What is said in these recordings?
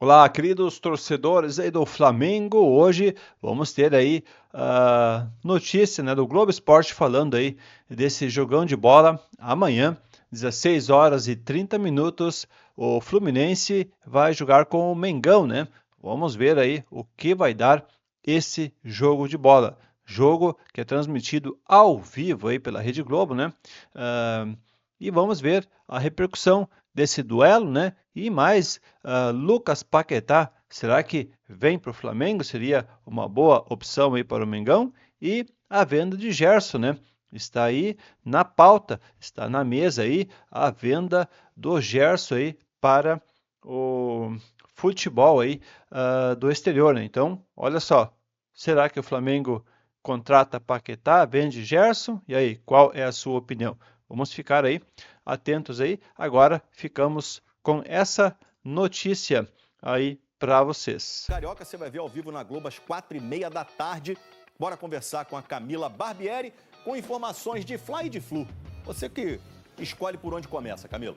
Olá, queridos torcedores aí do Flamengo. Hoje vamos ter aí a notícia, né, do Globo Esporte falando aí desse jogão de bola. Amanhã, 16 horas e 30 minutos, o Fluminense vai jogar com o Mengão, né? Vamos ver aí o que vai dar esse jogo de bola. Jogo que é transmitido ao vivo aí pela Rede Globo, né? Ah, e vamos ver a repercussão desse duelo, né? E mais, Lucas Paquetá, será que vem para o Flamengo? Seria uma boa opção aí para o Mengão? E a venda de Gerson, né? Está aí na pauta, está na mesa aí a venda do Gerson aí para o futebol aí do exterior, né? Então, olha só, será que o Flamengo contrata Paquetá, vende Gerson? E aí, qual é a sua opinião? Vamos ficar aí atentos aí. Agora ficamos com essa notícia aí para vocês. Carioca, você vai ver ao vivo na Globo às 4h30 da tarde. Bora conversar com a Camila Barbieri com informações de Fla e de Flu. Você que escolhe por onde começa, Camila.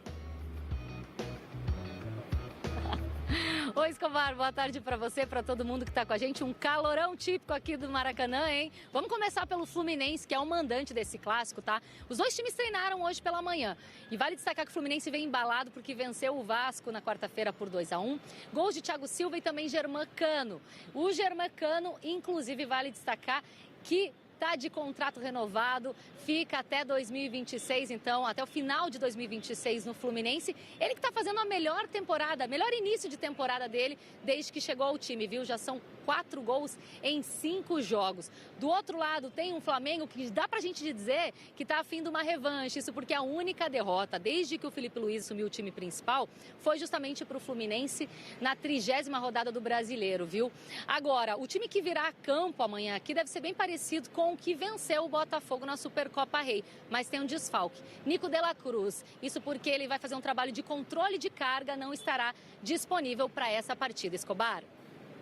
Oi, Escobar, boa tarde para você, para todo mundo que está com a gente. Um calorão típico aqui do Maracanã, hein? Vamos começar pelo Fluminense, que é o mandante desse clássico, tá? Os dois times treinaram hoje pela manhã. E vale destacar que o Fluminense vem embalado porque venceu o Vasco na quarta-feira por 2-1. Gols de Thiago Silva e também Germán Cano. O Germán Cano, inclusive, vale destacar que está de contrato renovado, fica até 2026, então, até o final de 2026 no Fluminense. Ele que está fazendo a melhor temporada, melhor início de temporada dele desde que chegou ao time, viu? Já são 4 gols em 5 jogos. Do outro lado, tem um Flamengo que dá pra gente dizer que tá afim de uma revanche. Isso porque a única derrota desde que o Filipe Luiz assumiu o time principal foi justamente pro Fluminense na 30ª rodada do Brasileiro, viu? Agora, o time que virá a campo amanhã aqui deve ser bem parecido com o que venceu o Botafogo na Supercopa Rei, mas tem um desfalque. Nico de la Cruz. Isso porque ele vai fazer um trabalho de controle de carga, não estará disponível para essa partida. Escobar.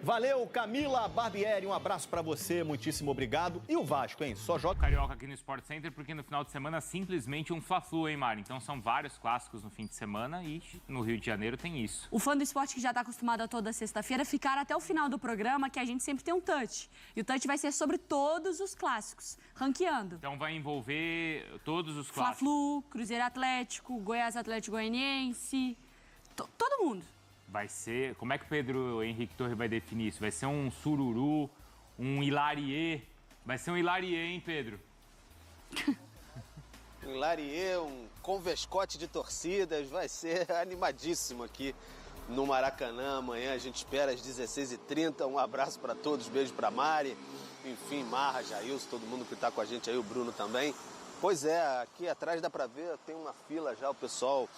Valeu, Camila Barbieri, um abraço pra você, muitíssimo obrigado. E o Vasco, hein? Só joga Carioca aqui no Sport Center, porque no final de semana simplesmente um Fla-Flu, hein, Mari? Então são vários clássicos no fim de semana e no Rio de Janeiro tem isso. O fã do esporte que já está acostumado a toda sexta-feira ficar até o final do programa, que a gente sempre tem um touch. E o touch vai ser sobre todos os clássicos, ranqueando. Então vai envolver todos os clássicos. Fla-Flu, Cruzeiro Atlético, Goiás Atlético Goianiense, todo mundo. Vai ser... Como é que o Pedro Henrique Torre vai definir isso? Vai ser um sururu, um hilarie? Vai ser um hilarie, hein, Pedro? Um hilarie, um convescote de torcidas, vai ser animadíssimo aqui no Maracanã. Amanhã a gente espera às 16h30. Um abraço para todos, beijo para Mari, enfim, Marra, Jailson, todo mundo que está com a gente aí, o Bruno também. Pois é, aqui atrás dá para ver, tem uma fila já, o pessoal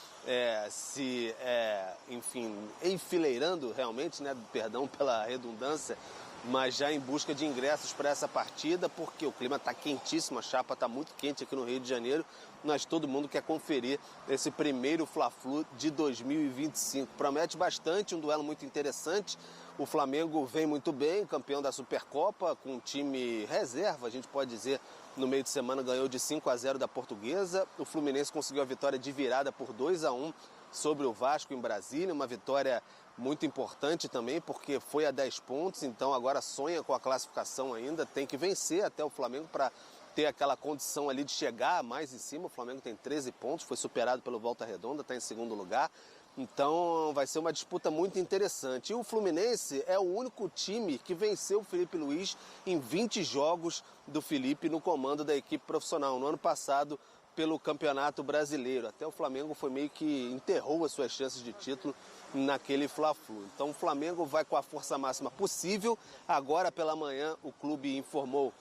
enfim, enfileirando realmente, né, perdão pela redundância, mas já em busca de ingressos para essa partida, porque o clima está quentíssimo, a chapa está muito quente aqui no Rio de Janeiro, mas todo mundo quer conferir esse primeiro Fla-Flu de 2025. Promete bastante, um duelo muito interessante. O Flamengo vem muito bem, campeão da Supercopa, com um time reserva, a gente pode dizer. No meio de semana ganhou de 5-0 da Portuguesa. O Fluminense conseguiu a vitória de virada por 2-1 sobre o Vasco em Brasília. Uma vitória muito importante também, porque foi a 10 pontos, então agora sonha com a classificação ainda. Tem que vencer até o Flamengo para ter aquela condição ali de chegar mais em cima. O Flamengo tem 13 pontos, foi superado pelo Volta Redonda, está em segundo lugar. Então vai ser uma disputa muito interessante. E o Fluminense é o único time que venceu o Filipe Luiz em 20 jogos do Filipe no comando da equipe profissional. No ano passado, pelo Campeonato Brasileiro. Até o Flamengo foi meio que enterrou as suas chances de título naquele Fla-Flu. Então o Flamengo vai com a força máxima possível. Agora pela manhã o clube informou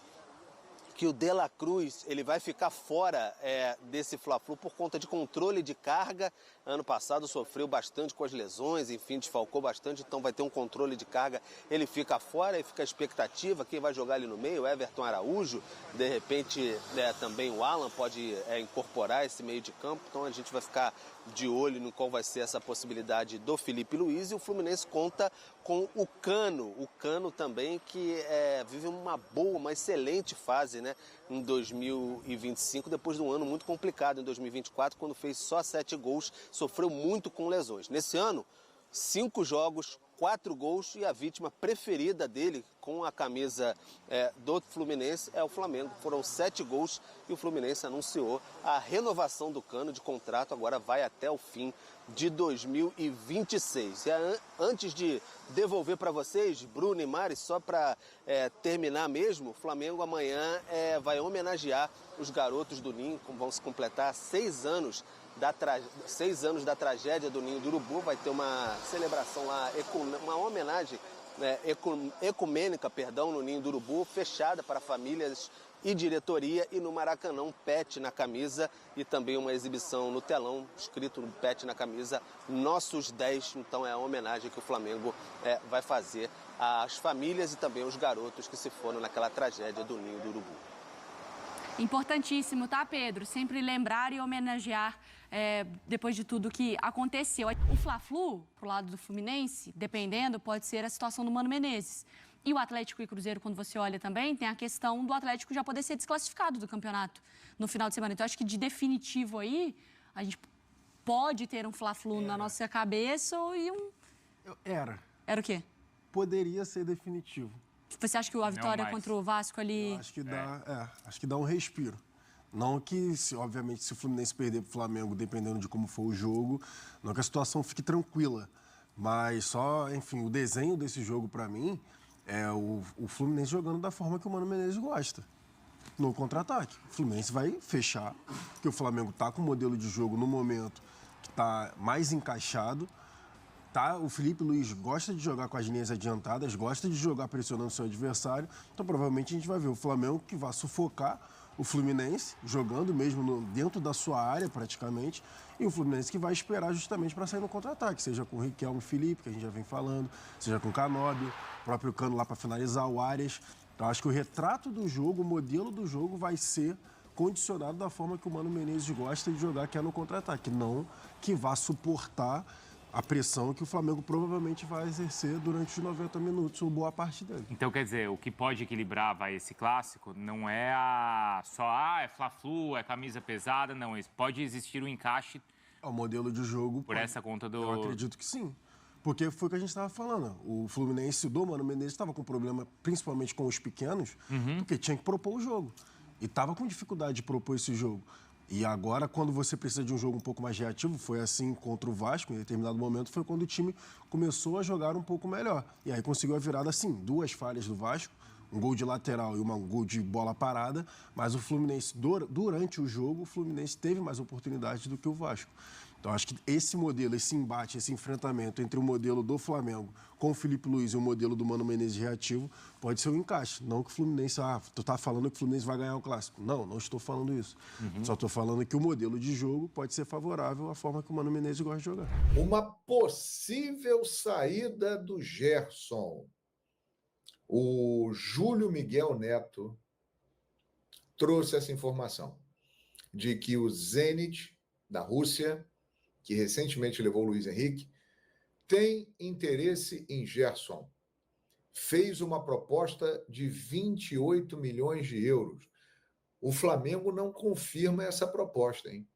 que o De La Cruz ele vai ficar fora desse Fla-Flu por conta de controle de carga. Ano passado sofreu bastante com as lesões, enfim, desfalcou bastante, então vai ter um controle de carga. Ele fica fora e fica a expectativa, quem vai jogar ali no meio, Everton Araújo, de repente também o Alan pode incorporar esse meio de campo, então a gente vai ficar de olho no qual vai ser essa possibilidade do Filipe Luiz. E o Fluminense conta com o Cano também, que vive uma excelente fase, né, em 2025, depois de um ano muito complicado em 2024, quando fez só 7 gols, sofreu muito com lesões. Nesse ano, 5 jogos, 4 gols e a vítima preferida dele com a camisa do Fluminense é o Flamengo. Foram 7 gols e o Fluminense anunciou a renovação do Cano de contrato, agora vai até o fim de 2026. E antes de devolver para vocês, Bruno e Mari, só para terminar mesmo, o Flamengo amanhã vai homenagear os garotos do Ninho, vão se completar 6 anos da tragédia do Ninho do Urubu. Vai ter uma celebração lá, uma homenagem ecumênica, no Ninho do Urubu, fechada para famílias e diretoria, e no Maracanã um pet na camisa e também uma exibição no telão, escrito pet na camisa, Nossos 10. Então é a homenagem que o Flamengo vai fazer às famílias e também aos garotos que se foram naquela tragédia do Ninho do Urubu. Importantíssimo, tá, Pedro? Sempre lembrar e homenagear depois de tudo que aconteceu. O Fla-Flu, pro lado do Fluminense, dependendo, pode ser a situação do Mano Menezes. E o Atlético e Cruzeiro, quando você olha também, tem a questão do Atlético já poder ser desclassificado do campeonato no final de semana. Então, acho que de definitivo aí, a gente pode ter um Fla-Flu na nossa cabeça e Era. Era o quê? Poderia ser definitivo. Você acha que a vitória contra o Vasco ali... Eu acho que dá um respiro. Não que, obviamente, se o Fluminense perder para o Flamengo, dependendo de como for o jogo, não que a situação fique tranquila. Mas só, enfim, o desenho desse jogo, para mim, é o Fluminense jogando da forma que o Mano Menezes gosta, no contra-ataque. O Fluminense vai fechar, porque o Flamengo está com um modelo de jogo no momento que está mais encaixado. Tá, o Felipe Luiz gosta de jogar com as linhas adiantadas, gosta de jogar pressionando o seu adversário. Então, provavelmente, a gente vai ver o Flamengo que vai sufocar o Fluminense, jogando mesmo dentro da sua área, praticamente, e o Fluminense que vai esperar justamente para sair no contra-ataque, seja com o Riquelme e Felipe, que a gente já vem falando, seja com o Canóbio, o próprio Cano lá para finalizar, o Arias. Então, acho que o retrato do jogo, o modelo do jogo vai ser condicionado da forma que o Mano Menezes gosta de jogar, que é no contra-ataque, não que vá suportar a pressão que o Flamengo provavelmente vai exercer durante os 90 minutos, ou boa parte dele. Então, quer dizer, o que pode equilibrar esse clássico não é é Fla-Flu, é camisa pesada, não. Pode existir um encaixe... O modelo de jogo... Por essa conta do... Eu acredito que sim. Porque foi o que a gente estava falando. O Fluminense do Mano Menezes estava com problema, principalmente com os pequenos, porque tinha que propor o jogo. E estava com dificuldade de propor esse jogo. E agora, quando você precisa de um jogo um pouco mais reativo, foi assim contra o Vasco, em determinado momento, foi quando o time começou a jogar um pouco melhor. E aí conseguiu a virada, assim, 2 falhas do Vasco, um gol de lateral e um gol de bola parada, mas o Fluminense, durante o jogo, o Fluminense teve mais oportunidades do que o Vasco. Então, acho que esse modelo, esse embate, esse enfrentamento entre o modelo do Flamengo com o Felipe Luiz e o modelo do Mano Menezes reativo pode ser um encaixe. Não que o Fluminense... tu tá falando que o Fluminense vai ganhar o Clássico. Não estou falando isso. Só estou falando que o modelo de jogo pode ser favorável à forma que o Mano Menezes gosta de jogar. Uma possível saída do Gerson. O Júlio Miguel Neto trouxe essa informação de que o Zenit, da Rússia, que recentemente levou o Luiz Henrique, tem interesse em Gerson. Fez uma proposta de 28 milhões de euros. O Flamengo não confirma essa proposta, hein?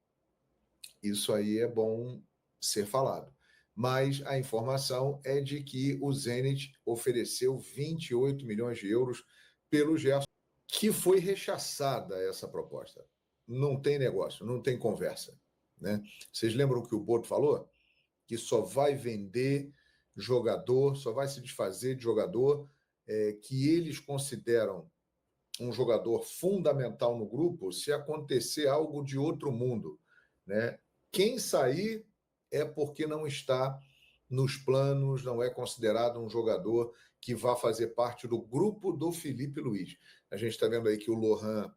Isso aí é bom ser falado. Mas a informação é de que o Zenit ofereceu 28 milhões de euros pelo Gerson, que foi rechaçada essa proposta. Não tem negócio, não tem conversa, né? Vocês lembram o que o Boto falou? Que só vai vender jogador, só vai se desfazer de jogador que eles consideram um jogador fundamental no grupo se acontecer algo de outro mundo, né? Quem sair é porque não está nos planos, não é considerado um jogador que vá fazer parte do grupo do Felipe Luiz. A gente está vendo aí que o Lohan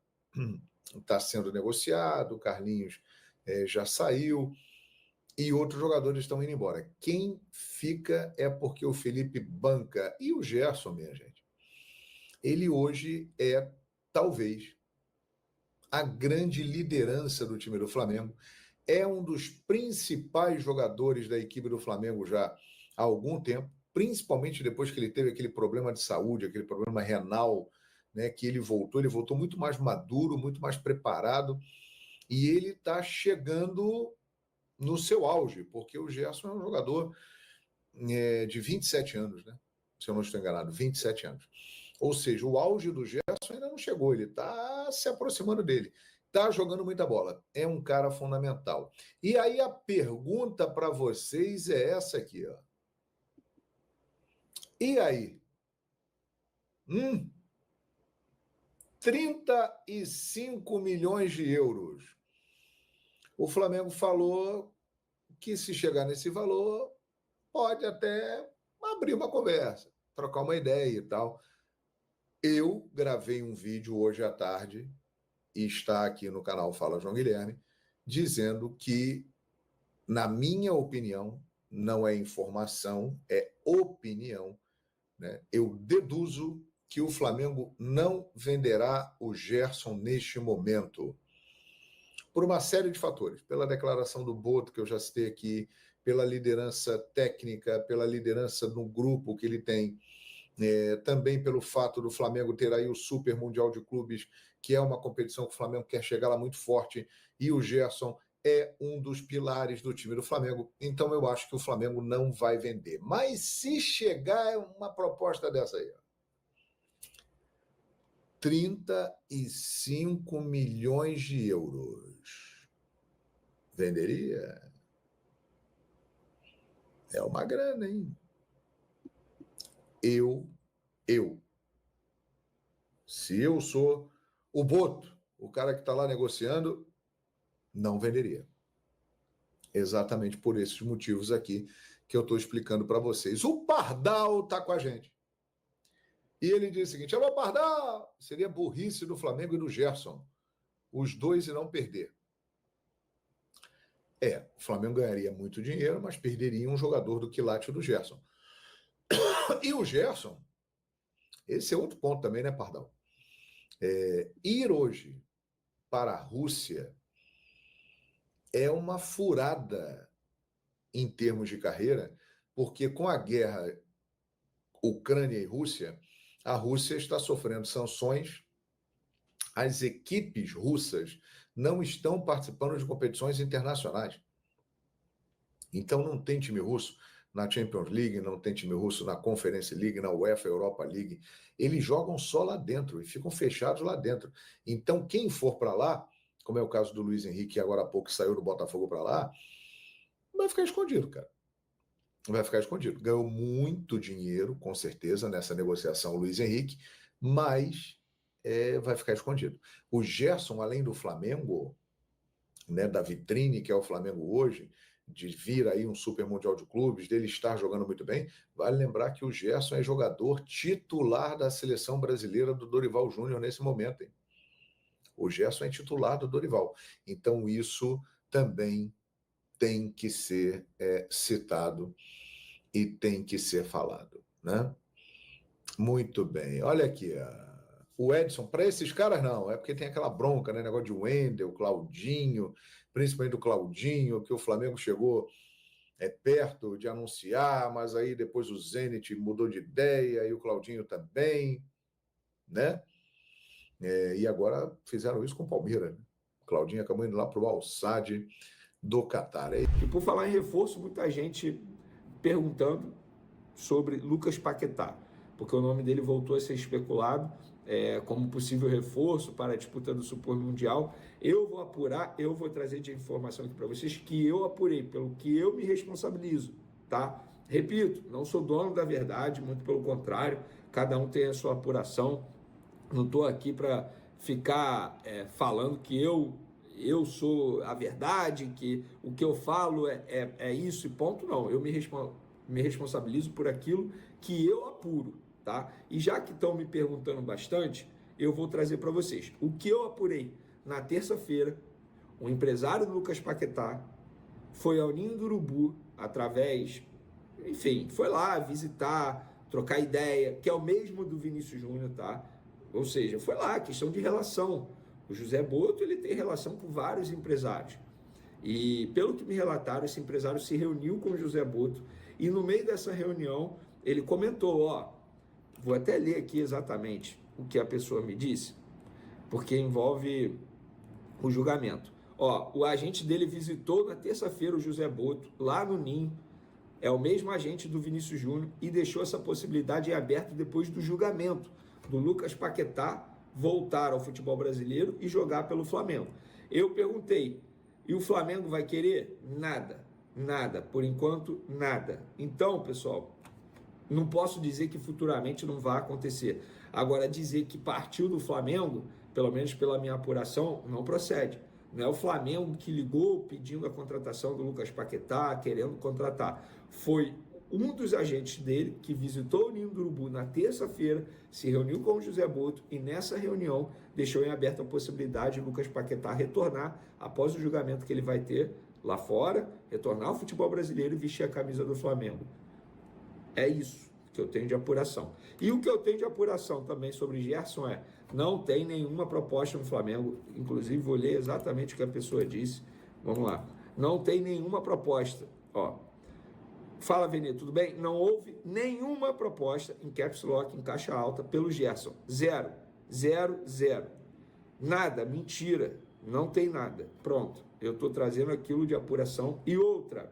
está sendo negociado, o Carlinhos já saiu e outros jogadores estão indo embora. Quem fica é porque o Felipe banca. E o Gerson, minha gente, ele hoje é, talvez, a grande liderança do time do Flamengo. É um dos principais jogadores da equipe do Flamengo já há algum tempo, principalmente depois que ele teve aquele problema de saúde, aquele problema renal, né, que ele voltou muito mais maduro, muito mais preparado, e ele está chegando no seu auge, porque o Gerson é um jogador de 27 anos, né? Se eu não estou enganado, 27 anos. Ou seja, o auge do Gerson ainda não chegou, ele está se aproximando dele. Está jogando muita bola. É um cara fundamental. E aí a pergunta para vocês é essa aqui, ó. E aí? 35 milhões de euros. O Flamengo falou que se chegar nesse valor, pode até abrir uma conversa, trocar uma ideia e tal. Eu gravei um vídeo hoje à tarde, e está aqui no canal Fala João Guilherme, dizendo que, na minha opinião, não é informação, é opinião, né? Eu deduzo que o Flamengo não venderá o Gerson neste momento, por uma série de fatores, pela declaração do Boto, que eu já citei aqui, pela liderança técnica, pela liderança do grupo que ele tem, também pelo fato do Flamengo ter aí o Super Mundial de Clubes, que é uma competição que o Flamengo quer chegar lá muito forte, e o Gerson é um dos pilares do time do Flamengo, então eu acho que o Flamengo não vai vender. Mas se chegar uma proposta dessa aí, ó, 35 milhões de euros, venderia? É uma grana, hein? Se eu sou o Boto, o cara que está lá negociando, não venderia. Exatamente por esses motivos aqui que eu estou explicando para vocês. O Pardal está com a gente. E ele diz o seguinte: alô, Pardal, seria burrice do Flamengo e do Gerson, os dois irão perder. O Flamengo ganharia muito dinheiro, mas perderia um jogador do quilate do Gerson. E o Gerson, esse é outro ponto também, né, Pardal? Ir hoje para a Rússia é uma furada em termos de carreira, porque com a guerra Ucrânia e Rússia, a Rússia está sofrendo sanções, as equipes russas não estão participando de competições internacionais. Então não tem time russo na Champions League, não tem time russo na Conference League, na UEFA Europa League. Eles jogam só lá dentro e ficam fechados lá dentro. Então quem for para lá, como é o caso do Luiz Henrique, que agora há pouco saiu do Botafogo para lá, vai ficar escondido, cara. Vai ficar escondido. Ganhou muito dinheiro, com certeza, nessa negociação, o Luiz Henrique, mas vai ficar escondido. O Gerson, além do Flamengo, né, da vitrine que é o Flamengo hoje, de vir aí um Super Mundial de Clubes, dele estar jogando muito bem, vale lembrar que o Gerson é jogador titular da seleção brasileira do Dorival Júnior nesse momento, hein? O Gerson é titular do Dorival. Então isso também tem que ser citado e tem que ser falado, né? Muito bem. Olha aqui, o Edson, para esses caras não, é porque tem aquela bronca, né? Negócio de Wendel, Claudinho, principalmente do Claudinho, que o Flamengo chegou perto de anunciar, mas aí depois o Zenit mudou de ideia e o Claudinho também, né? E agora fizeram isso com o Palmeiras, né? O Claudinho acabou indo lá para o Al-Sadd do Catar. E por falar em reforço, muita gente perguntando sobre Lucas Paquetá, porque o nome dele voltou a ser especulado como possível reforço para a disputa do Super Mundial. Eu vou apurar, eu vou trazer de informação aqui para vocês que eu apurei, pelo que eu me responsabilizo, tá? Repito, não sou dono da verdade, muito pelo contrário, cada um tem a sua apuração. Não estou aqui para ficar falando que eu sou a verdade, que o que eu falo é isso e ponto, não. Eu me responsabilizo por aquilo que eu apuro, tá? E já que estão me perguntando bastante, eu vou trazer para vocês. O que eu apurei na terça-feira, o empresário do Lucas Paquetá foi ao Ninho do Urubu, através, enfim, foi lá visitar, trocar ideia, que é o mesmo do Vinícius Júnior, tá? Ou seja, foi lá, questão de relação. O José Boto, ele tem relação com vários empresários. E, pelo que me relataram, esse empresário se reuniu com o José Boto e, no meio dessa reunião, ele comentou, vou até ler aqui exatamente o que a pessoa me disse, porque envolve o julgamento. O agente dele visitou na terça-feira o José Boto, lá no Ninho, é o mesmo agente do Vinícius Júnior e deixou essa possibilidade em aberto depois do julgamento do Lucas Paquetá voltar ao futebol brasileiro e jogar pelo Flamengo. Eu perguntei, e o Flamengo vai querer? Nada, nada, por enquanto nada. Então, pessoal, não posso dizer que futuramente não vai acontecer. Agora, dizer que partiu do Flamengo, pelo menos pela minha apuração, não procede. Não é o Flamengo que ligou pedindo a contratação do Lucas Paquetá, querendo contratar. Foi um dos agentes dele que visitou o Ninho do Urubu na terça-feira, se reuniu com o José Boto e nessa reunião deixou em aberto a possibilidade de Lucas Paquetá retornar após o julgamento que ele vai ter lá fora, retornar ao futebol brasileiro e vestir a camisa do Flamengo. É isso que eu tenho de apuração. E o que eu tenho de apuração também sobre Gerson é: não tem nenhuma proposta no Flamengo, inclusive vou ler exatamente o que a pessoa disse. Vamos lá. Não tem nenhuma proposta. Ó. Fala, Vene, tudo bem? Não houve nenhuma proposta em caps lock, em caixa alta, pelo Gerson. Zero. Zero, zero. Nada, mentira. Não tem nada. Pronto. Eu estou trazendo aquilo de apuração. E outra,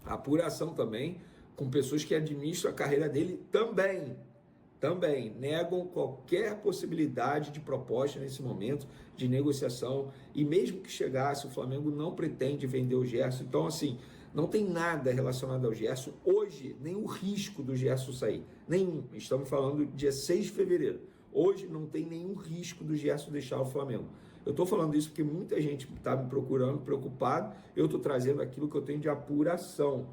apuração também com pessoas que administram a carreira dele também negam qualquer possibilidade de proposta nesse momento de negociação, e mesmo que chegasse, o Flamengo não pretende vender o Gerson. Então, assim, não tem nada relacionado ao Gerson hoje, nem o risco do Gerson sair, nenhum. Estamos falando do dia 6 de fevereiro. Hoje não tem nenhum risco do Gerson deixar o Flamengo. Eu estou falando isso porque muita gente está me procurando, preocupado. Eu estou trazendo aquilo que eu tenho de apuração.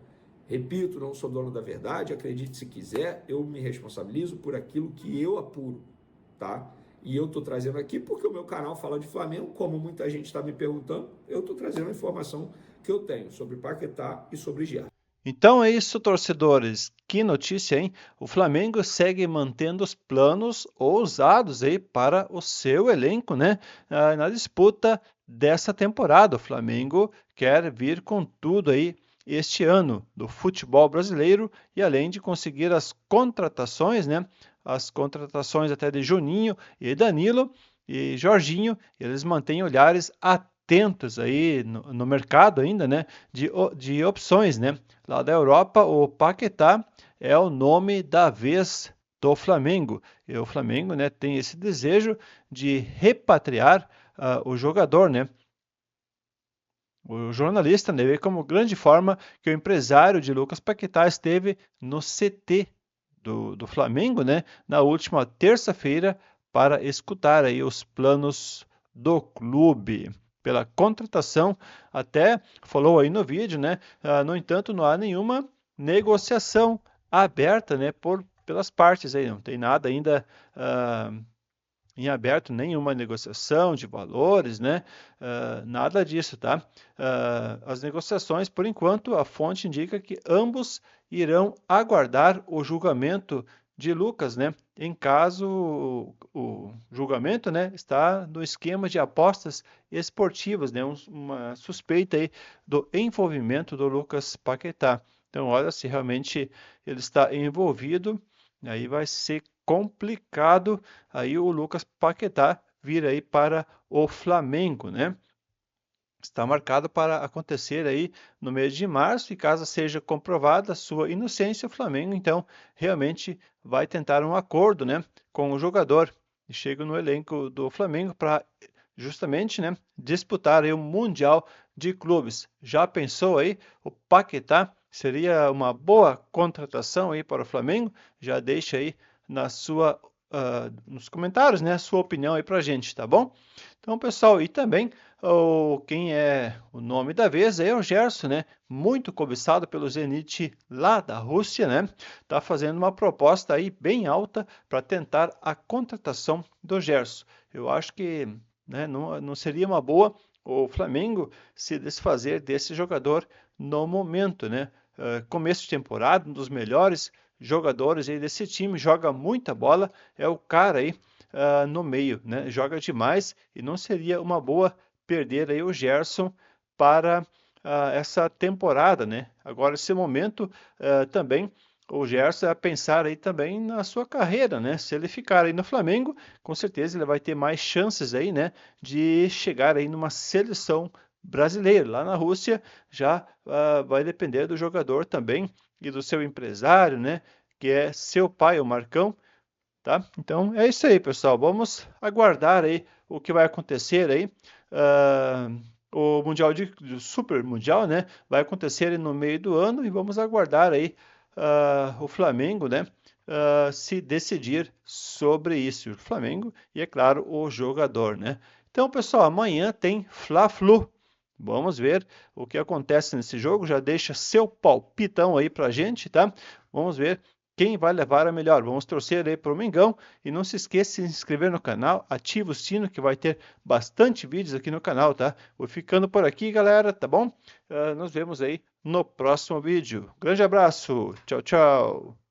Repito, não sou dono da verdade, acredite se quiser, eu me responsabilizo por aquilo que eu apuro, tá? E eu estou trazendo aqui porque o meu canal fala de Flamengo, como muita gente está me perguntando, eu estou trazendo a informação que eu tenho sobre Paquetá e sobre Gerson. Então é isso, torcedores. Que notícia, hein? O Flamengo segue mantendo os planos ousados aí para o seu elenco, né? Na disputa dessa temporada. O Flamengo quer vir com tudo aí este ano do futebol brasileiro, e além de conseguir as contratações, né? As contratações até de Juninho e Danilo e Jorginho, eles mantêm olhares atentos aí no mercado ainda, né? De opções, né? Lá da Europa, o Paquetá é o nome da vez do Flamengo. E o Flamengo, né, tem esse desejo de repatriar o jogador, né? O jornalista, né, vê como grande forma que o empresário de Lucas Paquetá esteve no CT do Flamengo, né, na última terça-feira, para escutar aí os planos do clube pela contratação. Até falou aí no vídeo, né? No entanto, não há nenhuma negociação aberta, né, pelas partes aí. Não tem nada ainda em aberto, nenhuma negociação de valores, né? Nada disso, tá? As negociações, por enquanto, a fonte indica que ambos irão aguardar o julgamento de Lucas, né? Em caso o julgamento, né, está no esquema de apostas esportivas, né? Uma suspeita aí do envolvimento do Lucas Paquetá. Então, olha, se realmente ele está envolvido, aí vai ser complicado aí o Lucas Paquetá vir aí para o Flamengo, né? Está marcado para acontecer aí no mês de março, e caso seja comprovada a sua inocência, o Flamengo então realmente vai tentar um acordo, né, com o jogador e chega no elenco do Flamengo para justamente, né, disputar aí o Mundial de Clubes. Já pensou aí? O Paquetá seria uma boa contratação aí para o Flamengo? Já deixa aí nos comentários, né, a sua opinião aí pra gente, tá bom? Então, pessoal, e também quem é o nome da vez é o Gerson, né? Muito cobiçado pelo Zenit lá da Rússia, né? Tá fazendo uma proposta aí bem alta para tentar a contratação do Gerson. Eu acho que, né, não seria uma boa o Flamengo se desfazer desse jogador no momento, né? Começo de temporada, um dos melhores jogadores aí desse time, joga muita bola, é o cara aí no meio, né? Joga demais, e não seria uma boa perder aí o Gerson para essa temporada, né? Agora, esse momento também, o Gerson é a pensar aí também na sua carreira, né? Se ele ficar aí no Flamengo, com certeza ele vai ter mais chances aí, né, de chegar aí numa seleção brasileira. Lá na Rússia já vai depender do jogador também e do seu empresário, né? Que é seu pai, o Marcão, tá? Então é isso aí, pessoal. Vamos aguardar aí o que vai acontecer aí. O Mundial do Super Mundial, né? Vai acontecer aí no meio do ano e vamos aguardar aí o Flamengo, né? Se decidir sobre isso. O Flamengo e, é claro, o jogador, né? Então, pessoal, amanhã tem Fla-Flu. Vamos ver o que acontece nesse jogo. Já deixa seu palpitão aí pra gente, tá? Vamos ver quem vai levar a melhor. Vamos torcer aí para o Mengão. E não se esqueça de se inscrever no canal, ativa o sino que vai ter bastante vídeos aqui no canal, tá? Vou ficando por aqui, galera, tá bom? Nos vemos aí no próximo vídeo. Grande abraço, tchau, tchau!